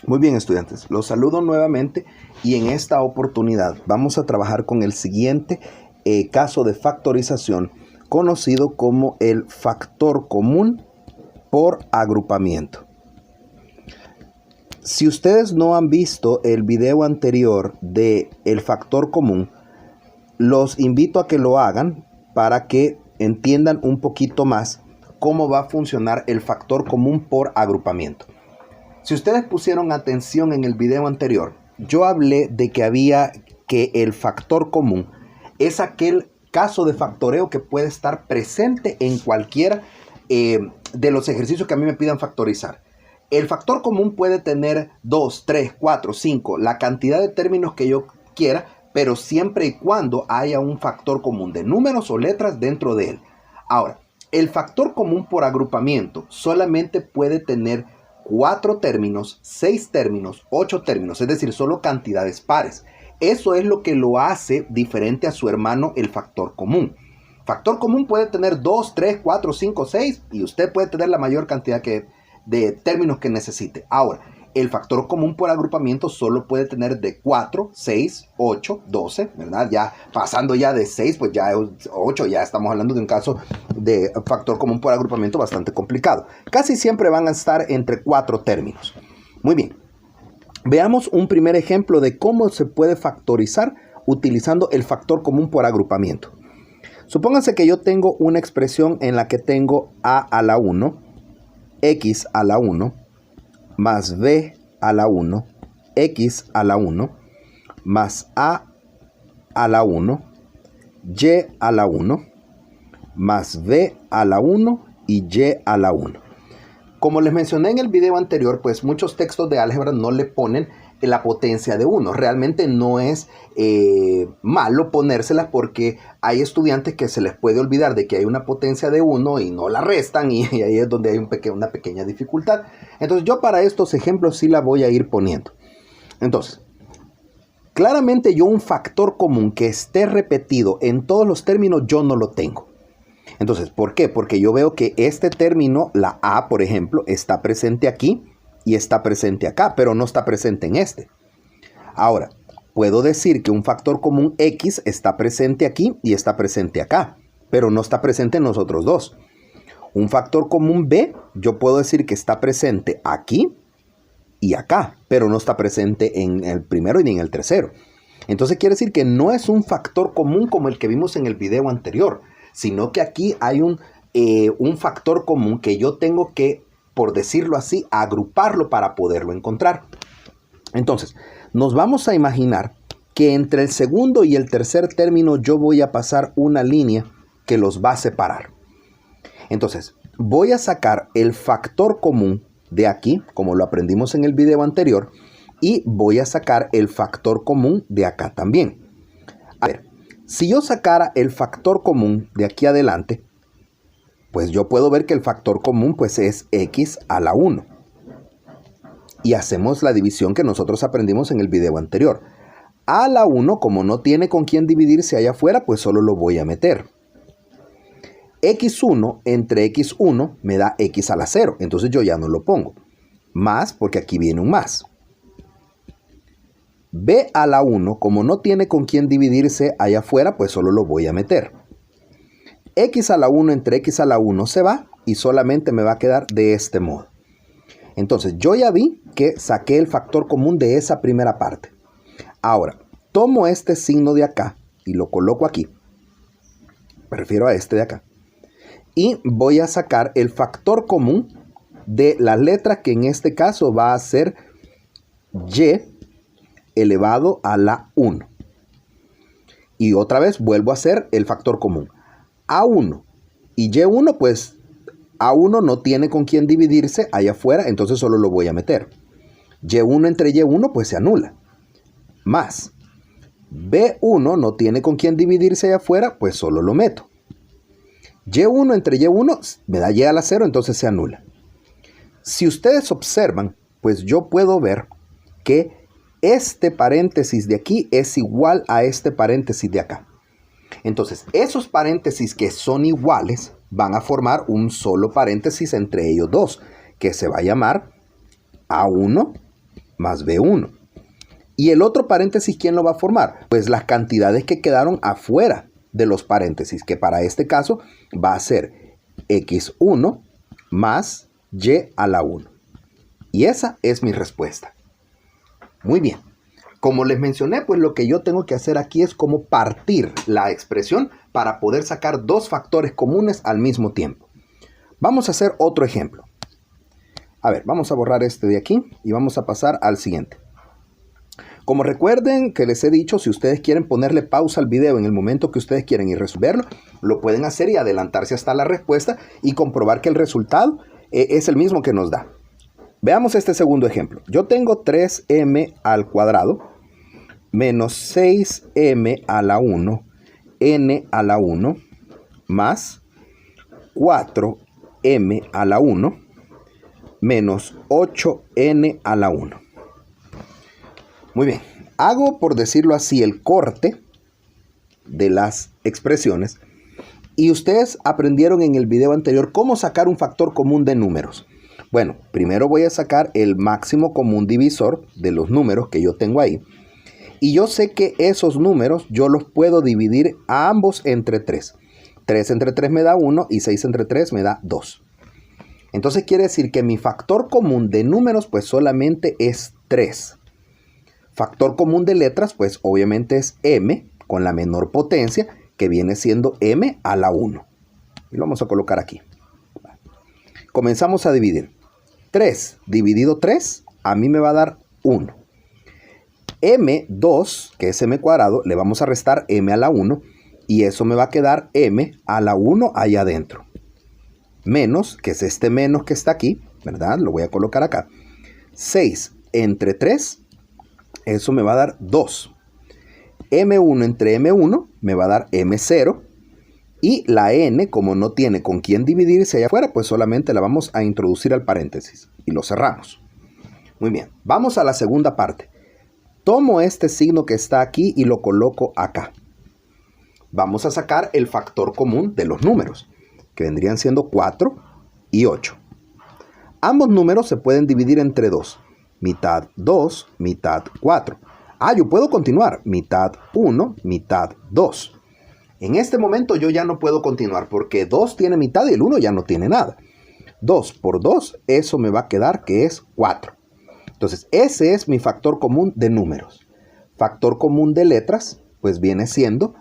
Muy bien, estudiantes, los saludo nuevamente y en esta oportunidad vamos a trabajar con el siguiente caso de factorización conocido como el factor común por agrupamiento. Si ustedes no han visto el video anterior de el factor común, los invito a que lo hagan para que entiendan un poquito más cómo va a funcionar el factor común por agrupamiento. Si ustedes pusieron atención en el video anterior, yo hablé de que el factor común es aquel caso de factoreo que puede estar presente en cualquiera de los ejercicios que a mí me pidan factorizar. El factor común puede tener 2, 3, 4, 5, la cantidad de términos que yo quiera, pero siempre y cuando haya un factor común de números o letras dentro de él. Ahora, el factor común por agrupamiento solamente puede tener 4 términos, 6 términos, 8 términos, es decir, solo cantidades pares. Eso es lo que lo hace diferente a su hermano, el factor común. Factor común puede tener 2, 3, 4, 5, 6 y usted puede tener la mayor cantidad de términos que necesite. Ahora, el factor común por agrupamiento solo puede tener de 4, 6, 8, 12, ¿verdad? Ya pasando ya de 6, pues ya 8, ya estamos hablando de un caso de factor común por agrupamiento bastante complicado. Casi siempre van a estar entre 4 términos. Muy bien. Veamos un primer ejemplo de cómo se puede factorizar utilizando el factor común por agrupamiento. Supónganse que yo tengo una expresión en la que tengo a a la 1, x a la 1, más b a la 1, x a la 1, más a la 1, y a la 1, más b a la 1 y y a la 1. Como les mencioné en el video anterior, pues muchos textos de álgebra no le ponen la potencia de 1. Realmente no es malo ponérselas porque hay estudiantes que se les puede olvidar de que hay una potencia de 1 y no la restan y ahí es donde hay una pequeña dificultad. Entonces yo para estos ejemplos sí la voy a ir poniendo. Entonces, claramente yo un factor común que esté repetido en todos los términos yo no lo tengo. Entonces, ¿por qué? Porque yo veo que este término, la A, por ejemplo, está presente aquí y está presente acá, pero no está presente en este. Ahora, puedo decir que un factor común X está presente aquí y está presente acá, pero no está presente en los otros dos. Un factor común B, yo puedo decir que está presente aquí y acá, pero no está presente en el primero ni en el tercero. Entonces quiere decir que no es un factor común como el que vimos en el video anterior, sino que aquí hay un factor común que yo tengo que, por decirlo así, agruparlo para poderlo encontrar. Entonces, nos vamos a imaginar que entre el segundo y el tercer término yo voy a pasar una línea que los va a separar. Entonces, voy a sacar el factor común de aquí, como lo aprendimos en el video anterior, y voy a sacar el factor común de acá también. A ver, si yo sacara el factor común de aquí adelante, pues yo puedo ver que el factor común pues es x a la 1. Y hacemos la división que nosotros aprendimos en el video anterior. A la 1, como no tiene con quién dividirse allá afuera, pues solo lo voy a meter. x1 entre x1 me da x a la 0. Entonces yo ya no lo pongo. Más, porque aquí viene un más. B a la 1, como no tiene con quién dividirse allá afuera, pues solo lo voy a meter. X a la 1 entre x a la 1 se va y solamente me va a quedar de este modo. Entonces yo ya vi que saqué el factor común de esa primera parte. Ahora, tomo este signo de acá y lo coloco aquí. Me refiero a este de acá. Y voy a sacar el factor común de la letra que en este caso va a ser y elevado a la 1. Y otra vez vuelvo a hacer el factor común. A1 y Y1, pues A1 no tiene con quién dividirse allá afuera, entonces solo lo voy a meter. Y1 entre Y1, pues se anula. Más B1 no tiene con quién dividirse allá afuera, pues solo lo meto. Y1 entre Y1 me da Y a la 0, entonces se anula. Si ustedes observan, pues yo puedo ver que este paréntesis de aquí es igual a este paréntesis de acá. Entonces, esos paréntesis que son iguales van a formar un solo paréntesis entre ellos dos, que se va a llamar A1 más B1. ¿Y el otro paréntesis quién lo va a formar? Pues las cantidades que quedaron afuera de los paréntesis, que para este caso va a ser X1 más Y a la 1. Y esa es mi respuesta. Muy bien. Como les mencioné, pues lo que yo tengo que hacer aquí es como partir la expresión para poder sacar dos factores comunes al mismo tiempo. Vamos a hacer otro ejemplo. A ver, vamos a borrar este de aquí y vamos a pasar al siguiente. Como recuerden que les he dicho, si ustedes quieren ponerle pausa al video en el momento que ustedes quieren y resolverlo, lo pueden hacer y adelantarse hasta la respuesta y comprobar que el resultado es el mismo que nos da. Veamos este segundo ejemplo. Yo tengo 3m al cuadrado menos 6m a la 1, n a la 1, más 4m a la 1, menos 8n a la 1. Muy bien, hago, por decirlo así, el corte de las expresiones y ustedes aprendieron en el video anterior cómo sacar un factor común de números. Bueno, primero voy a sacar el máximo común divisor de los números que yo tengo ahí y yo sé que esos números yo los puedo dividir a ambos entre 3. 3 entre 3 me da 1 y 6 entre 3 me da 2. Entonces quiere decir que mi factor común de números pues solamente es 3. Factor común de letras, pues obviamente es m con la menor potencia, que viene siendo m a la 1. Y lo vamos a colocar aquí. Comenzamos a dividir. 3 dividido 3, a mí me va a dar 1. m2, que es m cuadrado, le vamos a restar m a la 1, y eso me va a quedar m a la 1 allá adentro. Menos, que es este menos que está aquí, ¿verdad? Lo voy a colocar acá. 6 entre 3, eso me va a dar 2. M1 entre M1 me va a dar M0. Y la N, como no tiene con quién dividirse allá afuera, pues solamente la vamos a introducir al paréntesis. Y lo cerramos. Muy bien, vamos a la segunda parte. Tomo este signo que está aquí y lo coloco acá. Vamos a sacar el factor común de los números, que vendrían siendo 4 y 8. Ambos números se pueden dividir entre 2. Mitad 2, mitad 4. Yo puedo continuar. Mitad 1, mitad 2. En este momento yo ya no puedo continuar porque 2 tiene mitad y el 1 ya no tiene nada. 2 por 2, eso me va a quedar que es 4. Entonces, ese es mi factor común de números. Factor común de letras, pues viene siendo...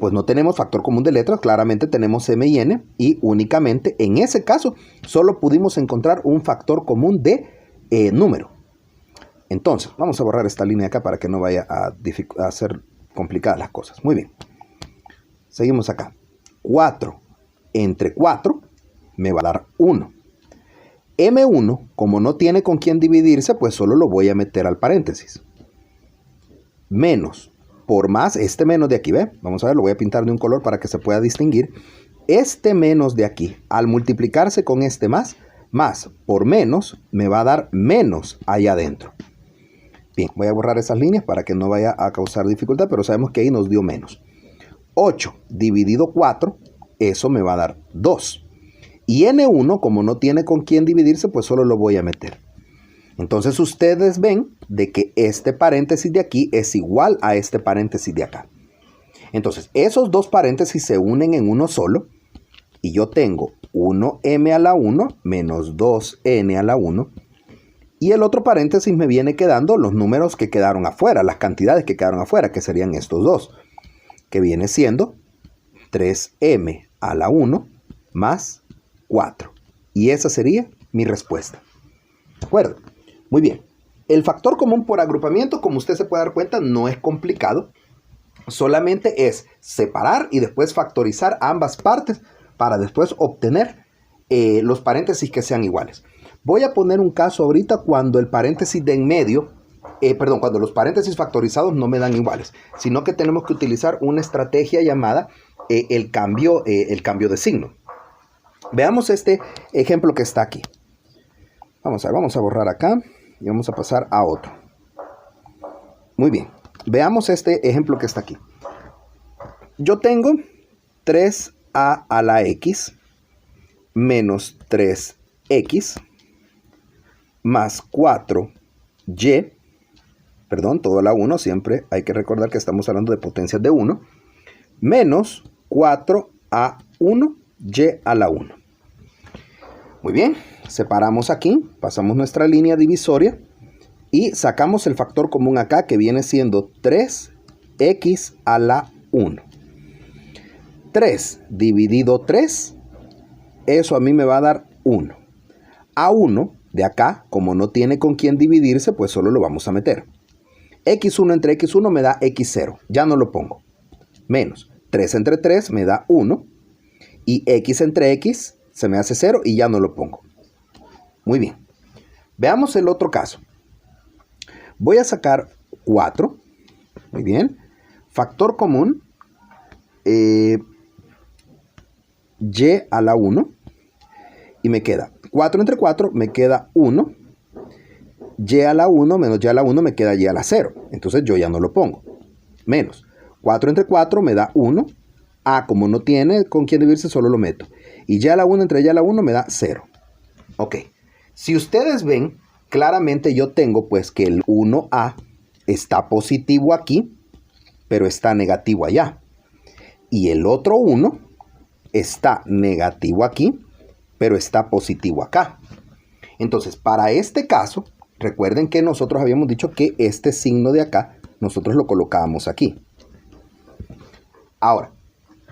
pues no tenemos factor común de letras, claramente tenemos m y n, y únicamente en ese caso solo pudimos encontrar un factor común de número. Entonces, vamos a borrar esta línea acá para que no vaya a hacer complicadas las cosas. Muy bien. Seguimos acá. 4 entre 4 me va a dar 1. M1, como no tiene con quién dividirse, pues solo lo voy a meter al paréntesis. Menos. Por más, este menos de aquí, ¿ve? Vamos a ver, lo voy a pintar de un color para que se pueda distinguir. Este menos de aquí, al multiplicarse con este más por menos, me va a dar menos allá adentro. Bien, voy a borrar esas líneas para que no vaya a causar dificultad, pero sabemos que ahí nos dio menos. 8 dividido 4, eso me va a dar 2. Y N1, como no tiene con quién dividirse, pues solo lo voy a meter. Entonces ustedes ven de que este paréntesis de aquí es igual a este paréntesis de acá. Entonces esos dos paréntesis se unen en uno solo y yo tengo 1m a la 1 menos 2n a la 1 y el otro paréntesis me viene quedando los números que quedaron afuera, las cantidades que quedaron afuera, que serían estos dos, que viene siendo 3m a la 1 más 4. Y esa sería mi respuesta. ¿De acuerdo? Muy bien. El factor común por agrupamiento, como usted se puede dar cuenta, no es complicado. Solamente es separar y después factorizar ambas partes para después obtener los paréntesis que sean iguales. Voy a poner un caso ahorita cuando el paréntesis de en medio, cuando los paréntesis factorizados no me dan iguales, sino que tenemos que utilizar una estrategia llamada el cambio de signo. Veamos este ejemplo que está aquí. Vamos a borrar acá y vamos a pasar a otro. Muy bien, veamos este ejemplo que está aquí. Yo tengo 3a a la x menos 3x más 4y, perdón, todo a la 1, siempre hay que recordar que estamos hablando de potencias de 1, menos 4a1y a la 1. Muy bien, separamos aquí, pasamos nuestra línea divisoria y sacamos el factor común acá, que viene siendo 3x a la 1. 3 dividido 3, eso a mí me va a dar 1. A1 de acá, como no tiene con quién dividirse, pues solo lo vamos a meter. X1 entre X1 me da X0, ya no lo pongo. Menos 3 entre 3 me da 1. Y X entre X se me hace 0 y ya no lo pongo. Muy bien. Veamos el otro caso. Voy a sacar 4. Muy bien. Factor común. Y a la 1. Y me queda 4 entre 4 me queda 1. Y a la 1 menos y a la 1 me queda y a la 0. Entonces yo ya no lo pongo. Menos 4 entre 4 me da 1. A, como no tiene con quién dividirse, solo lo meto. Y y a la 1 entre y a la 1 me da 0. Ok. Si ustedes ven, claramente yo tengo pues que el 1A está positivo aquí, pero está negativo allá. Y el otro 1 está negativo aquí, pero está positivo acá. Entonces, para este caso, recuerden que nosotros habíamos dicho que este signo de acá, nosotros lo colocábamos aquí. Ahora,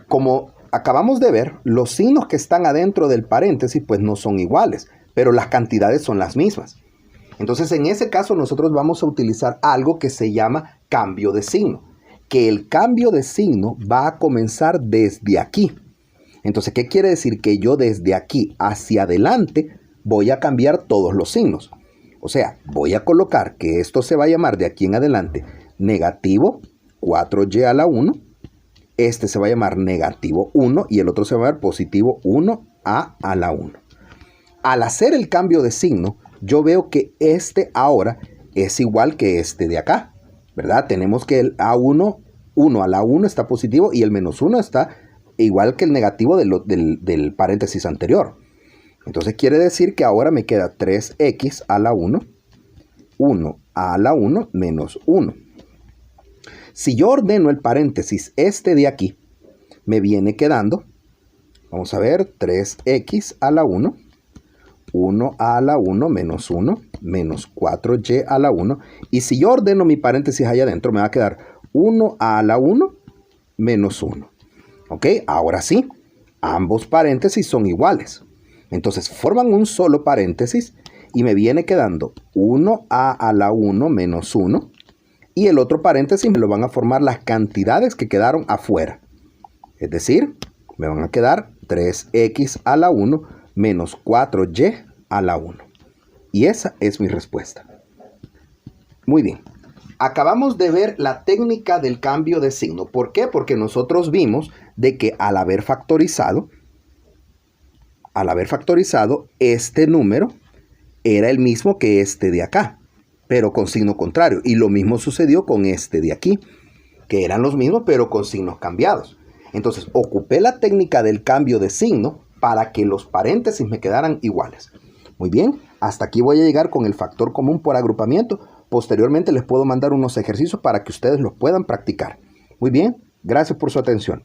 como acabamos de ver, los signos que están adentro del paréntesis pues no son iguales, pero las cantidades son las mismas. Entonces, en ese caso nosotros vamos a utilizar algo que se llama cambio de signo, que el cambio de signo va a comenzar desde aquí. Entonces, ¿qué quiere decir? Que yo desde aquí hacia adelante voy a cambiar todos los signos. O sea, voy a colocar que esto se va a llamar de aquí en adelante negativo 4y a la 1. Este se va a llamar negativo 1 y el otro se va a llamar positivo 1a a la 1. Al hacer el cambio de signo, yo veo que este ahora es igual que este de acá, ¿verdad? Tenemos que el A1, 1 a la 1 está positivo y el menos 1 está igual que el negativo del paréntesis anterior. Entonces quiere decir que ahora me queda 3x a la 1, 1 a la 1 menos 1. Si yo ordeno el paréntesis este de aquí, me viene quedando, vamos a ver, 3x a la 1, 1 a la 1 menos 1, menos 4y a la 1. Y si yo ordeno mi paréntesis allá adentro, me va a quedar 1 a la 1 menos 1. ¿Ok? Ahora sí, ambos paréntesis son iguales. Entonces forman un solo paréntesis y me viene quedando 1a a la 1 menos 1. Y el otro paréntesis me lo van a formar las cantidades que quedaron afuera. Es decir, me van a quedar 3x a la 1 menos 4y a la 1. Y esa es mi respuesta. Muy bien. Acabamos de ver la técnica del cambio de signo. ¿Por qué? Porque nosotros vimos de que al haber factorizado, este número era el mismo que este de acá, pero con signo contrario. Y lo mismo sucedió con este de aquí, que eran los mismos, pero con signos cambiados. Entonces, ocupé la técnica del cambio de signo para que los paréntesis me quedaran iguales. Muy bien, hasta aquí voy a llegar con el factor común por agrupamiento. Posteriormente les puedo mandar unos ejercicios para que ustedes los puedan practicar. Muy bien, gracias por su atención.